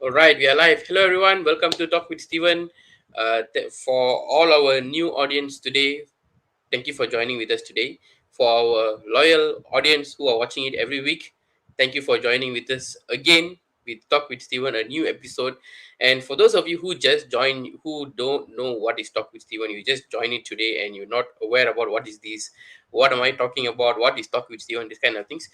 All right, we are live. Hello, everyone. Welcome to Talk with Steven. For all our new audience today, thank you for joining with us today. For our loyal audience who are watching it every week, thank you for joining with us again. We Talk with Steven, a new episode. And for those of you who just joined, who don't know what is Talk with Steven, you just join it today and you're not aware about what is this, what am I talking about, what is Talk with Steven, this kind of things.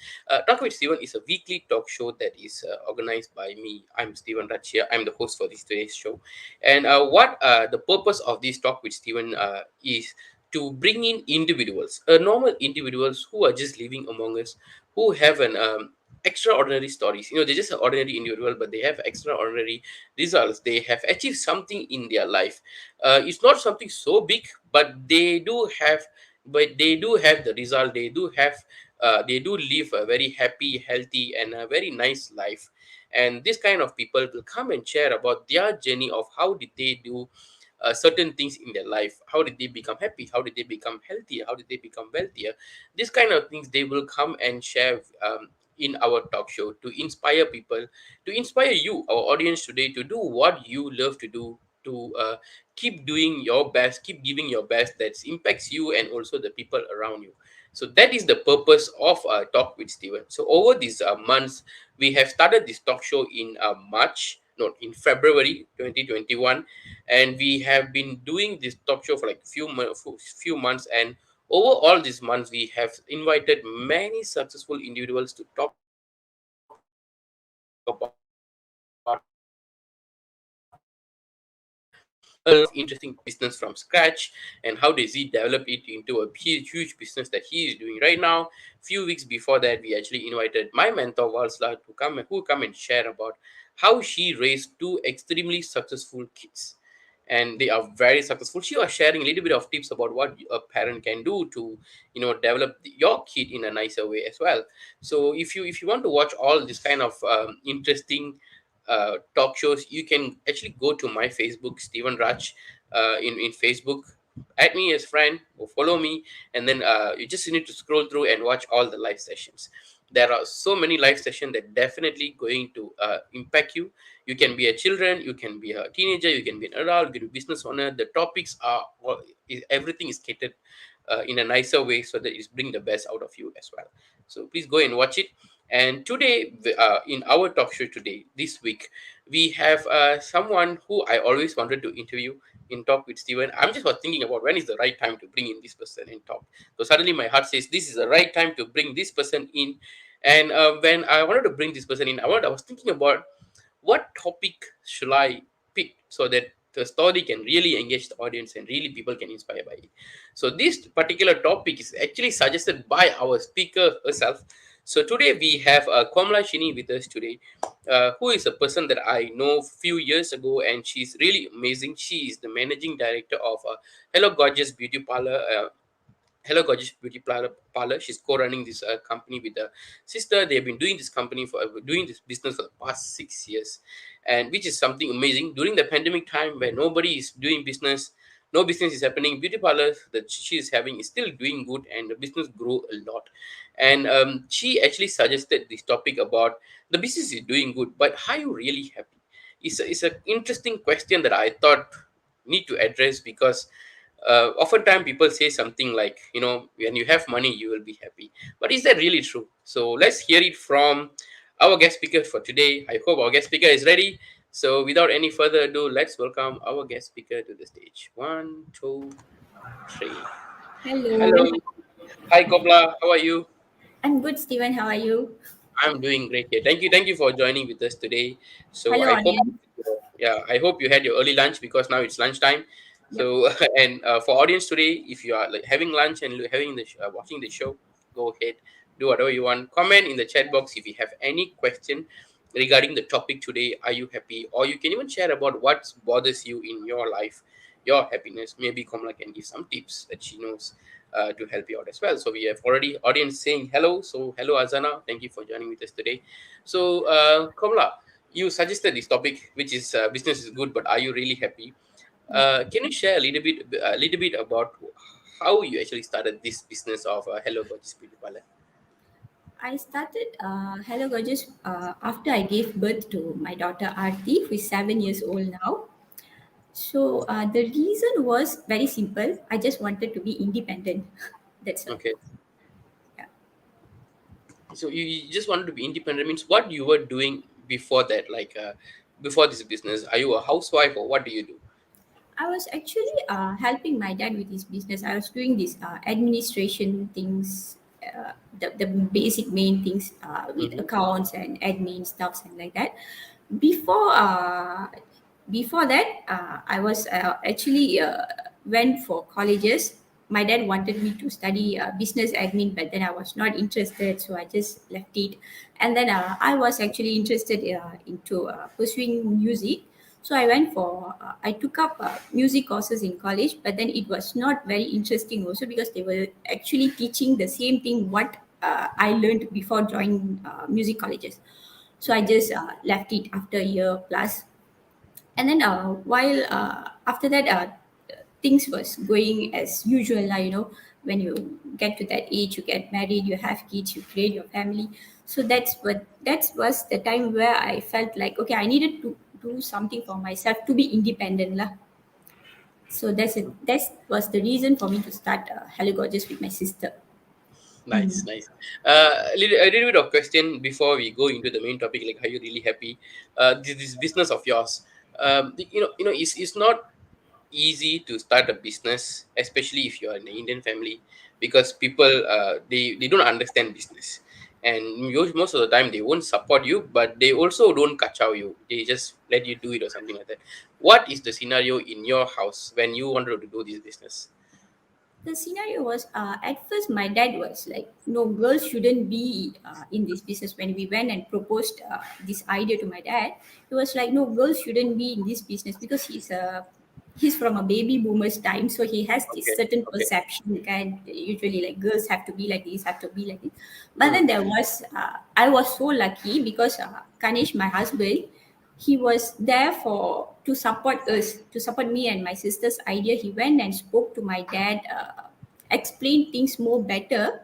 Talk with Steven is a weekly talk show that is organized by me. I'm Steven Rachia. I'm the host for this today's show. And what the purpose of this Talk with Steven is to bring in individuals, normal individuals who are just living among us, who have an extraordinary stories. They're just an ordinary individual, but they have extraordinary results. They have achieved something in their life. It's not something so big, but they do have the result. They do live a very happy, healthy, and a very nice life. And this kind of people will come and share about their journey of how did they do certain things in their life. How did they become happy? How did they become healthier? How did they become wealthier? This kind of things they will come and share in our talk show to inspire people, to inspire you, our audience today, to do what you love to do, to keep doing your best, keep giving your best that impacts you and also the people around you. So that is the purpose of Talk with Steven. So over these months, we have started this talk show in March, no, in February 2021, and we have been doing this talk show for like few months. And over all these months, we have invited many successful individuals to talk about a lot of interesting topics. A lot of interesting business from scratch, and how does he develop it into a huge business that he is doing right now. Few weeks before that, we actually invited my mentor Valsla to come and share about how she raised two extremely successful kids, and they are very successful. She was sharing a little bit of tips about what a parent can do to develop your kid in a nicer way as well. So if you want to watch all this kind of interesting talk shows, you can actually go to my Facebook, Stephen Raj, in Facebook. Add me as friend or follow me, and then you just need to scroll through and watch all the live sessions. There are so many live sessions that definitely going to impact you. You can be a children, you can be a teenager, you can be an adult, you can be a business owner. The topics are everything is catered in a nicer way, so that it's bring the best out of you as well. So please go and watch it. And today, in our talk show today, this week, we have someone who I always wanted to interview in Talk with Steven. I'm just was thinking about when is the right time to bring in this person and talk. So suddenly my heart says this is the right time to bring this person in. And when I wanted to bring this person in, I was thinking about what topic should I pick so that the story can really engage the audience and really people can inspire by it. So this particular topic is actually suggested by our speaker herself. So today we have Komlashini with us today, who is a person that I know few years ago, and she's really amazing. She is the managing director of Hello Gorgeous Beauty Parlour. Hello Gorgeous Parlour. She's co-running this company with a sister. They've been doing this company for doing this business for the past 6 years, and which is something amazing during the pandemic time where nobody is doing business, no business is happening. Beauty parlor that she is having is still doing good, and the business grow a lot. And she actually suggested this topic about the business is doing good, but are you really happy? It's an interesting question that I thought need to address, because oftentimes people say something like, when you have money you will be happy, but is that really true? So let's hear it from our guest speaker for today. I hope our guest speaker is ready. So without any further ado, let's welcome our guest speaker to the stage. One, two, three. Hello. Hello. Hi Kopla, how are you? I'm good, Steven. How are you? I'm doing great here. Thank you for joining with us today. So Hello, I hope, audience. yeah, I hope you had your early lunch, because now it's lunchtime. Yep. So and for audience today, if you are like having lunch and having watching the show, go ahead, do whatever you want. Comment in the chat box if you have any question regarding the topic today. Are you happy? Or you can even share about what bothers you in your life, your happiness. Maybe Kamala can give some tips that she knows to help you out as well. So we have already audience saying hello. So hello Azana, thank you for joining with us today. So Kamala, you suggested this topic, which is business is good, but are you really happy? Yep. Can you share a little bit about how you actually started this business of Hello Gorgeous Beauty Parlour? I started Hello Gorgeous after I gave birth to my daughter Aarti, who is 7 years old now. So the reason was very simple. I just wanted to be independent. That's why. Okay. Yeah. So you just wanted to be independent. Means what you were doing before that, like before this business? Are you a housewife or what do you do? I was actually helping my dad with his business. I was doing these administration things, the basic main things with Mm-hmm. accounts and admin stuffs and like that. Before before that, I was actually went for colleges. My dad wanted me to study business admin, but then I was not interested, so I just left it. And then I was actually interested into pursuing music. So I went for I took up music courses in college, but then it was not very interesting also because they were actually teaching the same thing what I learned before joining music colleges. So I Okay. just left it after a year plus. And then while after that things was going as usual lah, when you get to that age, you get married, you have kids, you create your family. So that was the time where I felt like, okay, I needed to do something for myself to be independent lah. So that was the reason for me to start Hello Gorgeous with my sister. Nice, nice. A little bit of question before we go into the main topic. Like, are you really happy? This business of yours. It's not easy to start a business, especially if you're in an Indian family, because people they don't understand business, and most of the time they won't support you, but they also don't kachao you. They just let you do it or something like that. What is the scenario in your house when you wanted to do this business? The scenario was at first my dad was like, no, girls shouldn't be in this business. When we went and proposed this idea to my dad, he was like, no, girls shouldn't be in this business because he's from a baby boomer's time, so he has this Okay, certain okay. perception, and usually like girls have to be like this, have to be like this. But Mm, then there was I was so lucky because Kanish, my husband, he was there for to support us, to support me and my sister's idea. He went and spoke to my dad, explained things more better.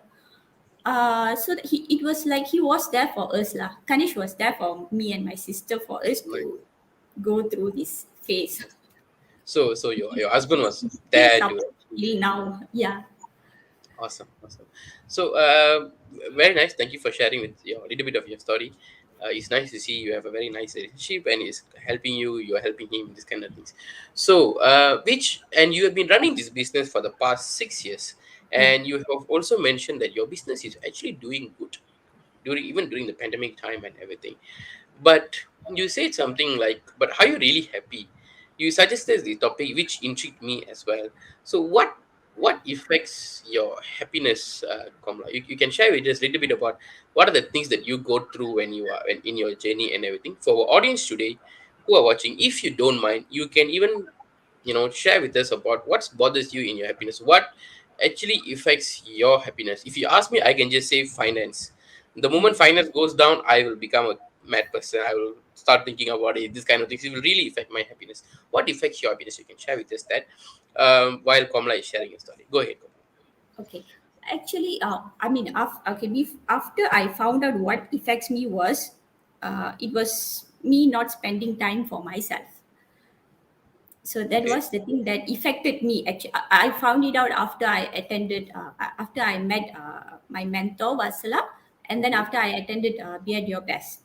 So that it was like he was there for us lah. Kanish was there for me and my sister for us nice. to go through this phase. So your husband was He still there to. supports till now. Yeah. Awesome, awesome. So, very nice. Thank you for sharing with your little bit of your story. It's nice to see you have a very nice relationship, and he's helping you. You are helping him. This kind of things. So, which and you have been running this business for the past 6 years, Yeah. and you have also mentioned that your business is actually doing good during the pandemic time and everything. But you said something like, "But are you really happy?" You suggested the topic, which intrigued me as well. So, what affects your happiness, Komla? You can share with us a little bit about what are the things that you go through when you are in your journey and everything. For our audience today who are watching, if you don't mind, you can even share with us about what bothers you in your happiness, what actually affects your happiness. If you ask me, I can just say finance. The moment finance goes down, I will become a mad person. I will start thinking about it, this kind of things. It will really affect my happiness. What affects your happiness? You can share with us that, while Komla is sharing a story. Go ahead, Komla. Okay. Actually, I mean, after I found out what affects me was, it was me not spending time for myself. So that Okay. was the thing that affected me. Actually, I found it out after I attended, after I met my mentor Vasala, and then Mm-hmm. after I attended Be at Your Best.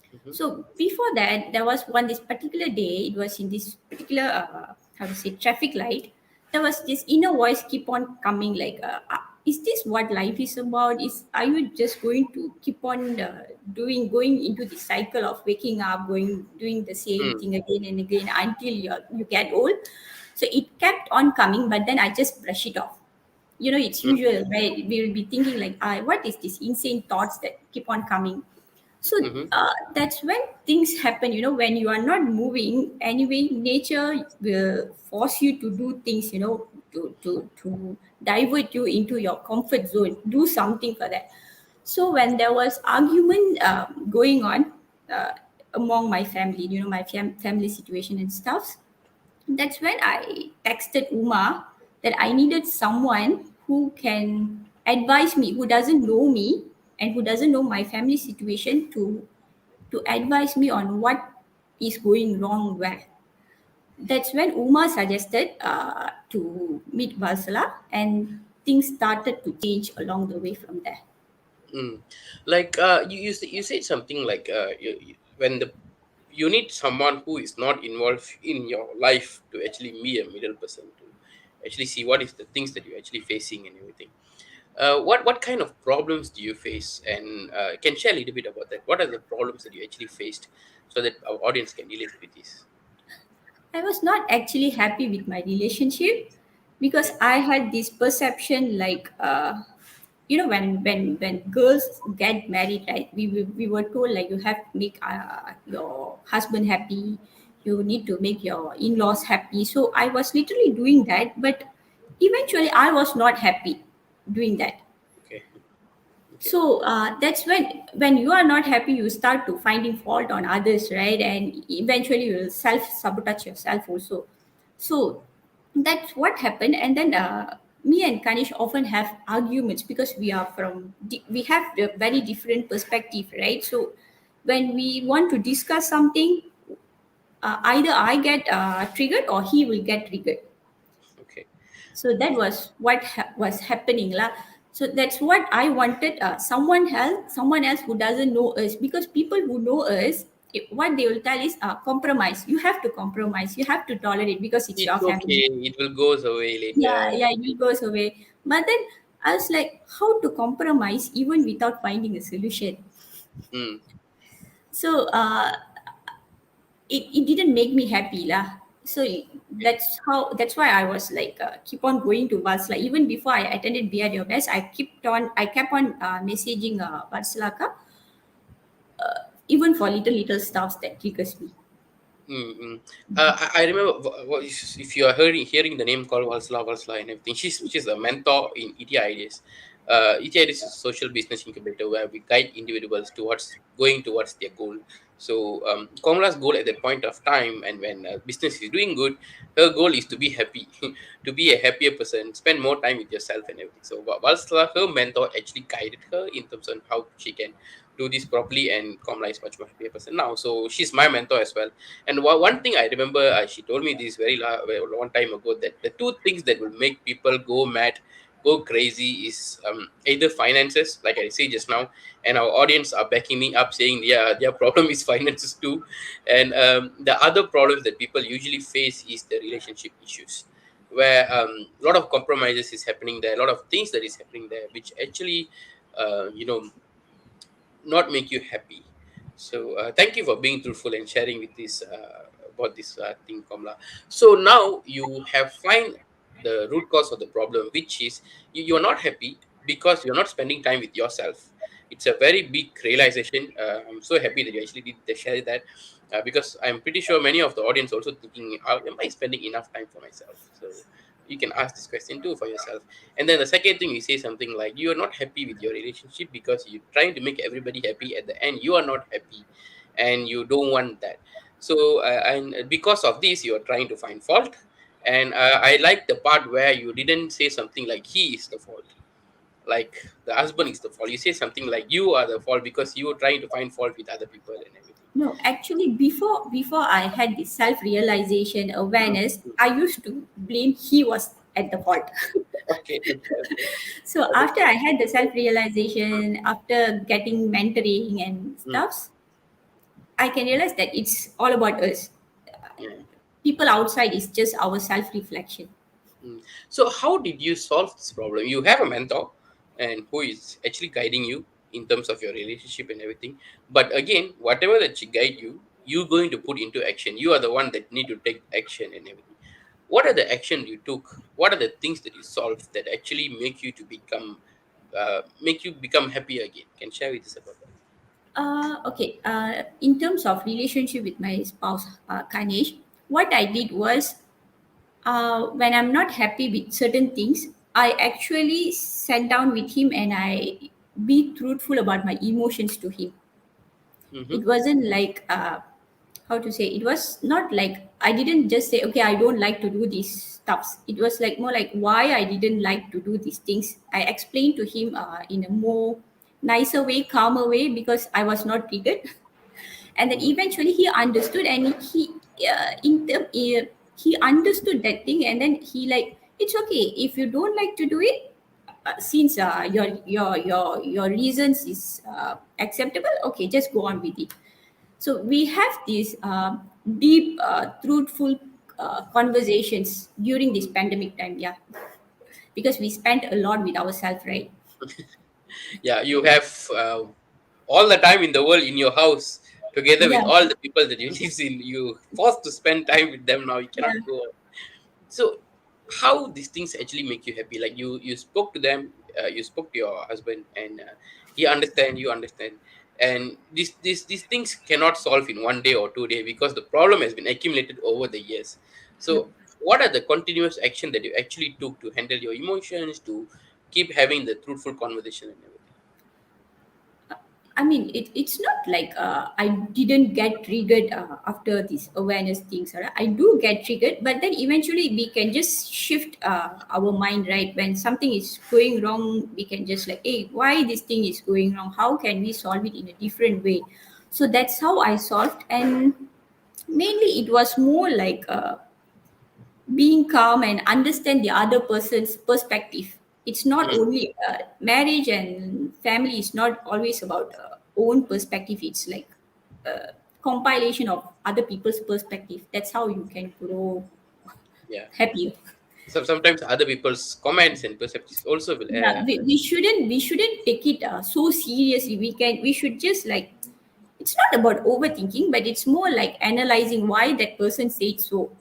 Mm-hmm. So before that, there was one this particular day. It was in this particular how to say traffic light. There was this inner voice keep on coming like, is this what life is about? Is Are you just going to keep on going into the cycle of waking up, doing the same Mm, thing again and again until you get old? So it kept on coming, but then I just brush it off. It's mm, usual, right? We will be thinking like, what is this insane thoughts that keep on coming? So mm-hmm. that's when things happen. When you are not moving anyway, nature will force you to do things, to divert you into your comfort zone, do something for that. So when there was argument going on uh, among my family, my family situation and stuff, that's when I texted Uma that I needed someone who can advise me, who doesn't know me, and who doesn't know my family situation to advise me on what is going wrong where. That's when Uma suggested to meet Valsala, and things started to change along the way from there. Mm. Like you said something like when the you need someone who is not involved in your life to actually be a middle person to actually see what is the things that you're actually facing and everything. What kind of problems do you face, and can share a little bit about that? What are the problems that you actually faced, so that our audience can relate with this? I was not actually happy with my relationship because Okay. I had this perception like, when girls get married, right? We were told like you have to make your husband happy, you need to make your in-laws happy. So I was literally doing that, but eventually I was not happy doing that. Okay. Okay. So that's when you are not happy, you start to finding fault on others, right? And eventually you will self sabotage yourself also. So that's what happened. And then me and Kanish often have arguments because we have a very different perspective, right? So when we want to discuss something, either I get triggered or he will get triggered. Okay. So that was what was happening lah. So that's what I wanted, someone else who doesn't know us, because people who know us, what they will tell is compromise, you have to compromise, you have to tolerate because it's your It's family. okay. It will goes away Yeah, later. yeah, it goes away. But then I was like, how to compromise even without finding a solution? Mm. So it didn't make me happy lah. So Okay. that's why I was like keep on going to Varsla. Even before I attended Be at Your Best, I kept on messaging Varslaka, even for little stuffs that triggers me. Mm-hmm. I remember if you are hearing the name called Valsla and everything. She's a mentor in ET Ideas. ET Ideas is a social business incubator where we guide individuals towards going towards their goal. So Komala's goal at that point of time, and when business is doing good, her goal is to be happy, to be a happier person, spend more time with yourself and everything. So Valsla, her mentor, actually guided her in terms of how she can do this properly, and Komala is much more happier person now. So she's my mentor as well. And one thing I remember, she told me this very long time ago, that the two things that will make people go mad, go crazy is either finances, like I say just now, and our audience are backing me up saying, yeah, their problem is finances too. And the other problems that people usually face is the relationship issues, where a lot of compromises is happening there, a lot of things that is happening there, which actually, you know, not make you happy. So thank you for being truthful and sharing with this about this thing, Kamla. So now you have find the root cause of the problem, which is you're not happy because you're not spending time with yourself. It's a very big realization. I'm so happy that you actually did share that, because I'm pretty sure many of the audience also thinking, am I spending enough time for myself? So you can ask this question too for yourself. And then the second thing, you say something like you are not happy with your relationship because you're trying to make everybody happy. At the end, you are not happy, and you don't want that. So and because of this, you are trying to find fault. And I like the part where you didn't say something like he is the fault, like the husband is the fault. You say something like you are the fault because you are trying to find fault with other people and everything. No, actually, before I had this self realization Mm, awareness, mm. I used to blame he was at the fault. Okay, okay, okay. So after I had the self realization, after getting mentoring and Mm, stuffs, I can realize that it's all about us. yeah. People outside is just our self reflection. Mm. So how did you solve this problem? You have a mentor and who is actually guiding you in terms of your relationship and everything. But again, whatever that she guide you, you're going to put into action. You are the one that need to take action and everything. What are the action you took? What are the things that you solved that actually make you become happy again? Can share with us about that? Okay. In terms of relationship with my spouse, Kanesh, what I did was when I'm not happy with certain things, I actually sat down with him and I be truthful about my emotions to him. Mm-hmm. It wasn't like how to say. It was not like I didn't just say okay, I don't like to do these stuffs. It was like more like why I didn't like to do these things. I explained to him in a more nicer way, calmer way, because I was not triggered. And then Mhm. eventually he understood, and he understood that thing, and then he like, it's okay if you don't like to do it, since your reasons is acceptable, okay, just go on with it. So we have these deep, truthful conversations during this pandemic time, yeah, because we spent a lot with ourselves, right? Yeah, you have all the time in the world in your house together with Yeah, all the people that you live in. You forced to spend time with them now. You yeah. cannot go. So how these things actually make you happy? Like you spoke to them, you spoke to your husband, and he understand, you understand, and these things cannot solve in 1 day or 2 day because the problem has been accumulated over the years. Yep. So what are the continuous action that you actually took to handle your emotions, to keep having the truthful conversation and everything? I mean, it's not like I didn't get triggered after these awareness things. Right? I do get triggered, but then eventually we can just shift our mind, right? When something is going wrong, we can just like, hey, why this thing is going wrong? How can we solve it in a different way? So that's how I solved, and mainly it was more like being calm and understand the other person's perspective. It's not Mhm. only marriage and family is not always about own perspective. It's like a compilation of other people's perspective. That's how you can grow Yeah. happier. So sometimes other people's comments and perceptions also will Yeah, we shouldn't take it so seriously. We should just like, it's not about overthinking, but it's more like analyzing why that person said so.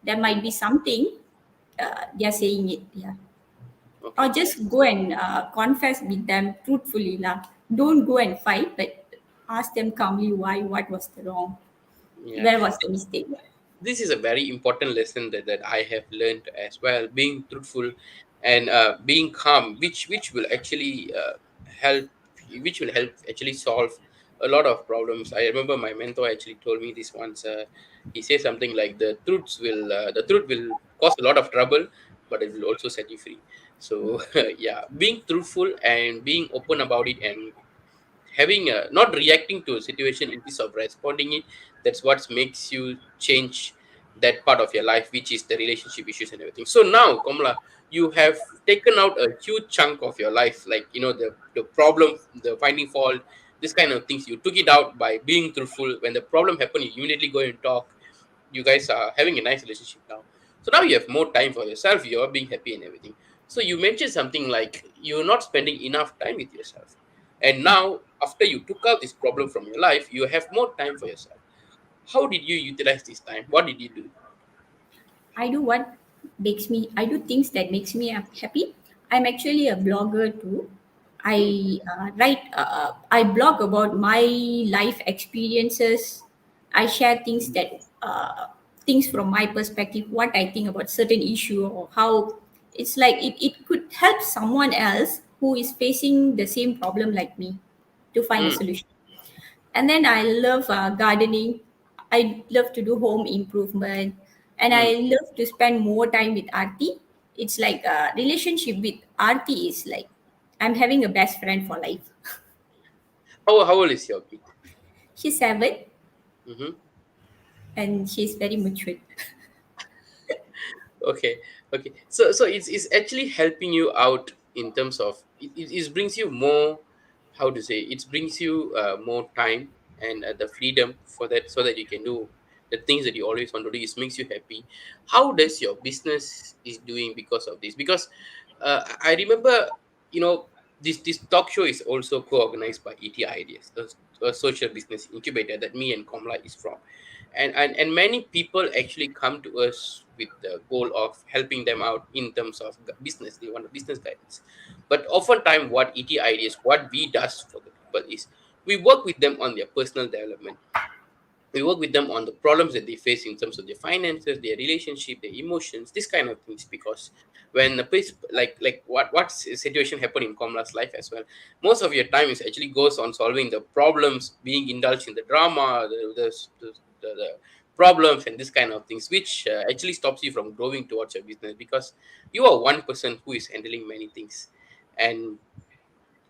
There might mm, be something they are saying it. Yeah. Or okay. just go and confess with them truthfully lah. Don't go and fight, but ask them calmly why, what was the wrong, Yeah. where was the mistake. This is a very important lesson that I have learned as well. Being truthful and being calm, which will actually help, which will help actually solve a lot of problems. I remember my mentor actually told me this once. He said something like the truth will cause a lot of trouble, but it will also set you free. So yeah, being truthful and being open about it, and having a not reacting to a situation instead of responding it, that's what makes you change that part of your life, which is the relationship issues and everything. So now, Komala, you have taken out a huge chunk of your life, like the problem, the finding fault, this kind of things. You took it out by being truthful. When the problem happened, you immediately go and talk. You guys are having a nice relationship now. So now you have more time for yourself. You're being happy and everything. So you mentioned something like you're not spending enough time with yourself. And now, after you took out this problem from your life, you have more time for yourself. How did you utilize this time? What did you do? I do things that makes me happy. I'm actually a blogger too. Mm, I blog about my life experiences. I share things from my perspective, what I think about certain issue, or how it's like it could help someone else who is facing the same problem like me to find a mm, solution. And then I love gardening. I love to do home improvement, and mm. I love to spend more time with Aarti. It's like a relationship with Aarti is like I'm having a best friend for life. How old is your kid? She's 7 Mm-hmm. and she's very mature. Okay, okay. So it's actually helping you out in terms of it brings you more, how to say, it brings you more time and the freedom for that, so that you can do the things that you always want to do. It makes you happy. How does your business is doing because of this? Because I remember, you know, this talk show is also co-organized by ET Ideas, a social business incubator that me and Komla is from. And many people actually come to us with the goal of helping them out in terms of business. They want a business guidance, but oftentimes what ET Ideas, what we does for the people is we work with them on their personal development. We work with them on the problems that they face in terms of their finances, their relationship, their emotions, this kind of things. Because when the place, like what situation happened in Komla's life as well, most of your time is actually goes on solving the problems, being indulged in the drama, the problems and this kind of things, which actually stops you from growing towards your business, because you are one person who is handling many things. And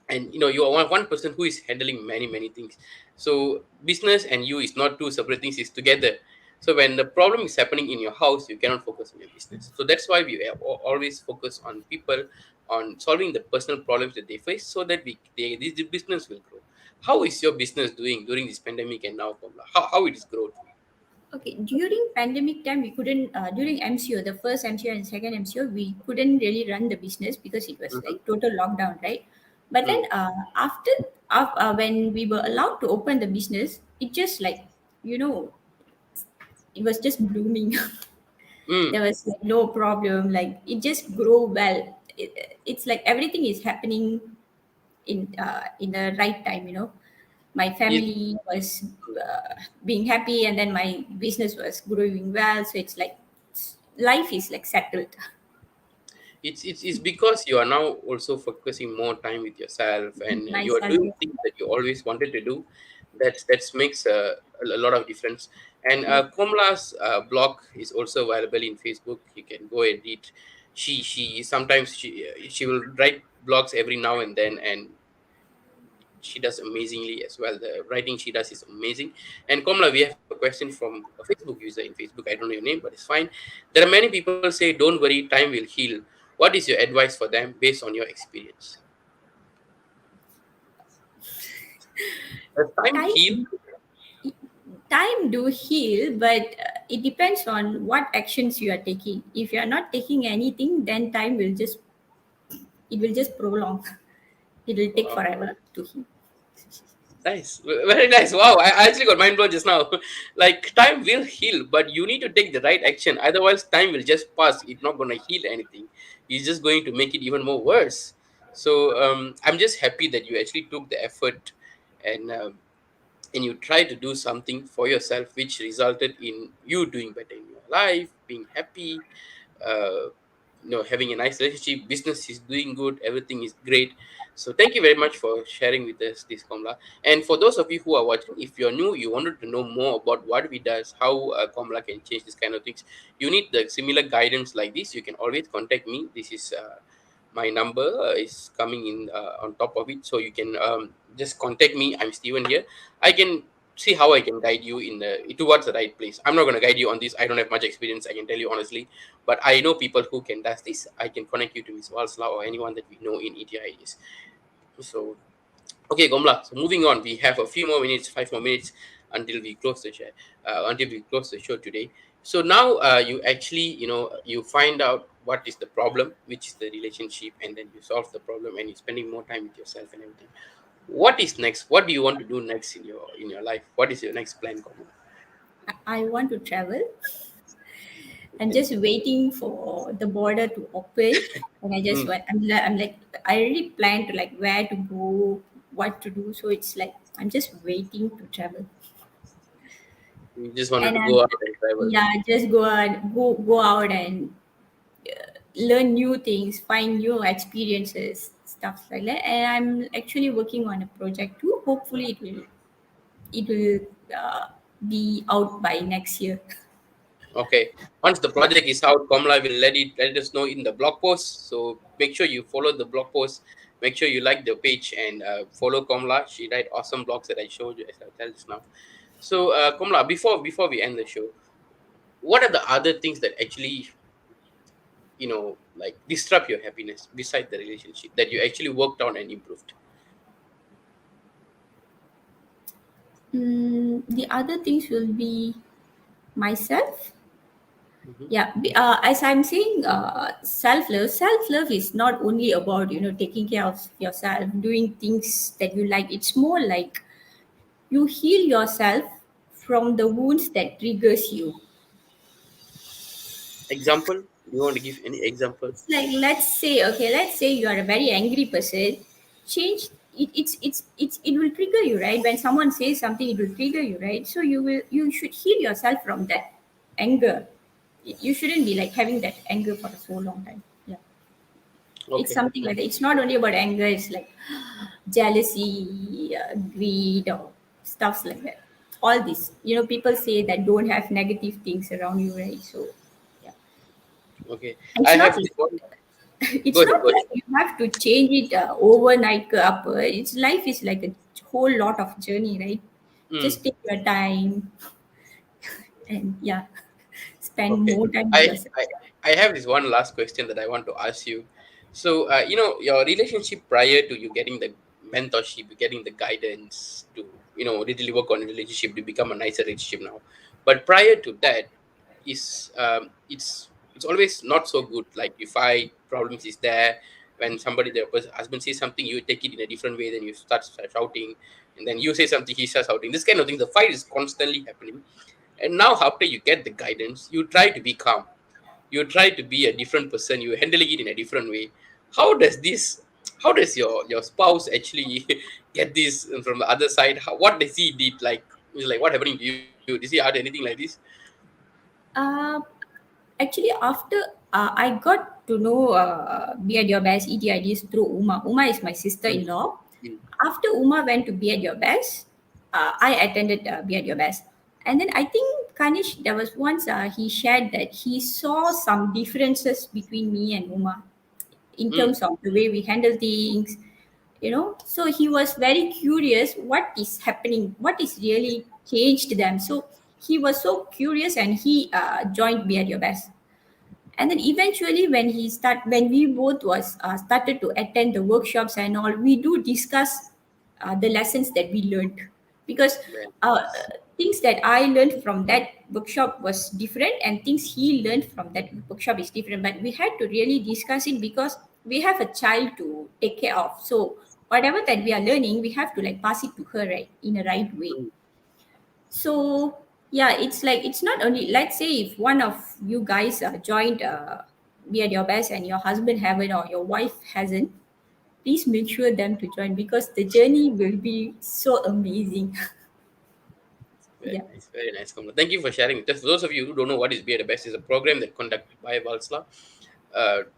and you are one person who is handling many things. So business and you is not two separate things, it's together. So when the problem is happening in your house, you cannot focus on your business. So that's why we have always focus on people, on solving the personal problems that they face, so that this business will grow. How is your business doing during this pandemic and now, Komla? How it is growth for Okay, during pandemic time, we couldn't, during MCO, the first MCO and second MCO, we couldn't really run the business because it was you? like total lockdown, right? But then Mm-hmm. when we were allowed to open the business, it just like, you know, it was just blooming. Mm. There was like no problem, like it just grow well. It's like everything is happening in the right time, you know. My It, family was being happy, and then my business was growing well, so it's like life is like settled. it's because you are now also focusing more time with yourself, and you are Myself, doing yes. things that you always wanted to do. That makes a lot of difference. And Yes. Komla's blog is also available in Facebook. You can go and read. She sometimes she will write blogs every now and then, and she does amazingly as well. The writing she does is amazing. And Komla, we have a question from a Facebook user in Facebook. I don't know your name, but it's fine. There are many people say, "Don't worry, time will heal." What is your advice for them based on your experience? Does time heal? time Time do heal, but it depends on what actions you are taking. If you are not taking anything, then time will just, it will just prolong. It will take Wow, forever to heal. nice, very nice. Wow, I actually got mind blown just now. Like time will heal, but you need to take the right action. Otherwise, time will just pass. It's not gonna heal anything. It's just going to make it even more worse. So I'm just happy that you actually took the effort, and and you try to do something for yourself, which resulted in you doing better in your life, being happy, uh, having a nice relationship, business is doing good, everything is great. So thank you very much for sharing with us this, Komla. And for those of you who are watching, if you're new, you wanted to know more about what we does, how Komla can change this kind of things, you need the similar guidance like this, you can always contact me. This is my number is coming in on top of it, so you can just contact me. I'm Steven here. I can see how I can guide you in the towards the right place. I'm not going to guide you on this. I don't have much experience, I can tell you honestly, but I know people who can does this. I can connect you to Miss Walsla or anyone that we know in ETIs. So okay, Gomla. So moving on, we have a few more minutes, 5 more minutes until we close the show. Until we close the show today. So now you actually, you find out what is the problem, which is the relationship, and then you solve the problem, and you're spending more time with yourself and everything. What is next? What do you want to do next in your life? What is your next plan, Gomla? I want to travel. I'm Okay. just waiting for the border to open, and I just Mm. want. I'm like, I already planned to like where to go, what to do. So it's like I'm just waiting to travel, You just wanted and to I'm, go out and travel. yeah, just go out and learn new things, find new experiences, stuff like that. And I'm actually working on a project too. Hopefully, it will be out by next year. Okay. Once the project is out, Komla will let us know in the blog post. So make sure you follow the blog post. Make sure you like the page and follow Komla. She write awesome blogs that I showed you as I tell just now. So Komla, before we end the show, what are the other things that actually like disrupt your happiness beside the relationship that you actually worked on and improved? The other things will be myself. Hmm. Yeah, as I'm saying, self-love. Self-love is not only about taking care of yourself, doing things that you like. It's more like you heal yourself from the wounds that triggers you. Example? Do you want to give any example? It's like, let's say you are a very angry person. Change it. It will trigger you, right? When someone says something, it will trigger you, right? So you should heal yourself from that anger. You shouldn't be like having that anger for a so long time. Yeah, it's Okay. something like that. It's not only about anger. It's like jealousy, greed, or stuffs like that. All this, people say that don't have negative things around you, right? So, yeah, Okay. I it's not have like this one. that. It's Go ahead, not go ahead. like you have to change it overnight ke apa. It's life is like a whole lot of journey, right? Mm. Just take your time and yeah, spend Okay. more time with I, yourself. I I have this one last question that I want to ask you. So, your relationship prior to you getting the mentorship, getting the guidance to, literally work on a relationship to become a nicer relationship now. But prior to that, it's always not so good. Like you fight, problems is there. When husband says something, you take it in a different way. Then you start shouting, and then you say something, he starts shouting. This kind of thing. The fight is constantly happening. And now, after you get the guidance, you try to be calm. You try to be a different person. You're handling it in a different way. How does this? How does your spouse actually get this from the other side? What does he did? Like, he's like, what happening to you? Does he add anything like this? Uh, Actually, after I got to know Be at Your Best ETIDs through Uma. Uma is my Mm, sister-in-law. mm, After Uma went to Be at Your Best, I attended Be at Your Best. And then I think Kanish, there was once he shared that he saw some differences between me and Uma in mm, terms of the way we handle things, so he was very curious what is happening, what is really changed them. So he was so curious and he joined Be at Your Best. And then eventually when we both was started to attend the workshops and all, we do discuss the lessons that we learned, because very uh, nice. things that I learned from that workshop was different and things he learned from that workshop is different, but we had to really discuss it because we have a child to take care of. So whatever that we are learning, we have to like pass it to her, right, in a right way. Mm, So yeah, it's like it's not only, let's say if one of you guys joined Be at Your Best and your husband haven't or your wife hasn't, please make sure them to join because the journey will be so amazing. very Yeah. nice, very nice, Kamala. Thank you for sharing. Just for those of you who don't know what is Be the Best, is a program that conducted by Valsla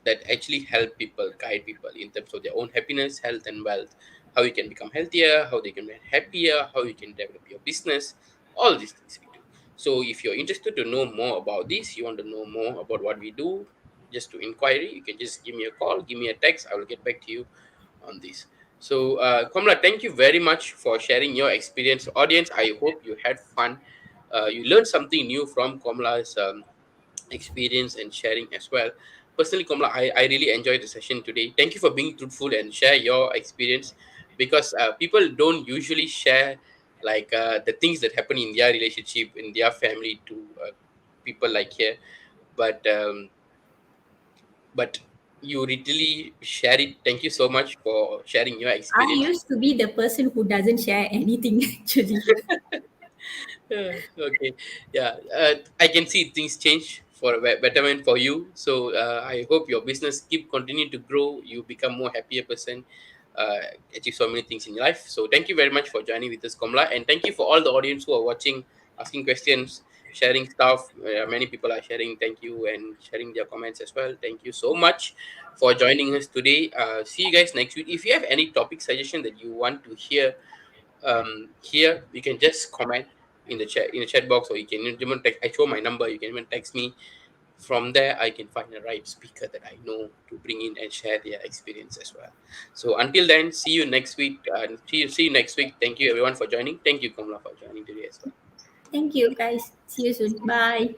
that actually help people, guide people in terms of their own happiness, health, and wealth. How you can become healthier, how they can be happier, how you can develop your business. All these things we do. So, if you're interested to know more about this, you want to know more about what we do, just to inquiry, you can just give me a call, give me a text. I will get back to you on this. So, Komla, thank you very much for sharing your experience. Audience, I hope you had fun. You learned something new from Komla's experience and sharing as well. Personally, Komla, I really enjoyed the session today. Thank you for being truthful and share your experience, because people don't usually share like the things that happen in their relationship, in their family to people like here. But but you really share it. Thank you so much for sharing your I experience. used to be the person who doesn't share anything actually. Okay, yeah, I can see things change for betterment for you. So I hope your business keep continuing to grow. You become more happier person, uh, achieve so many things in your life. So thank you very much for joining with us, Komla, and thank you for all the audience who are watching, asking questions, sharing stuff. Many people are sharing. Thank you and sharing their comments as well. Thank you so much for joining us today. See you guys next week. If you have any topic suggestion that you want to hear here, you can just comment in the chat box, or you can even text. I show my number, you can even text me. From there I can find the right speaker that I know to bring in and share their experience as well. So until then, see you next week. See you next week. Thank you everyone for joining. Thank you, Kamla, for joining today as well. Thank you guys. See you soon. Bye.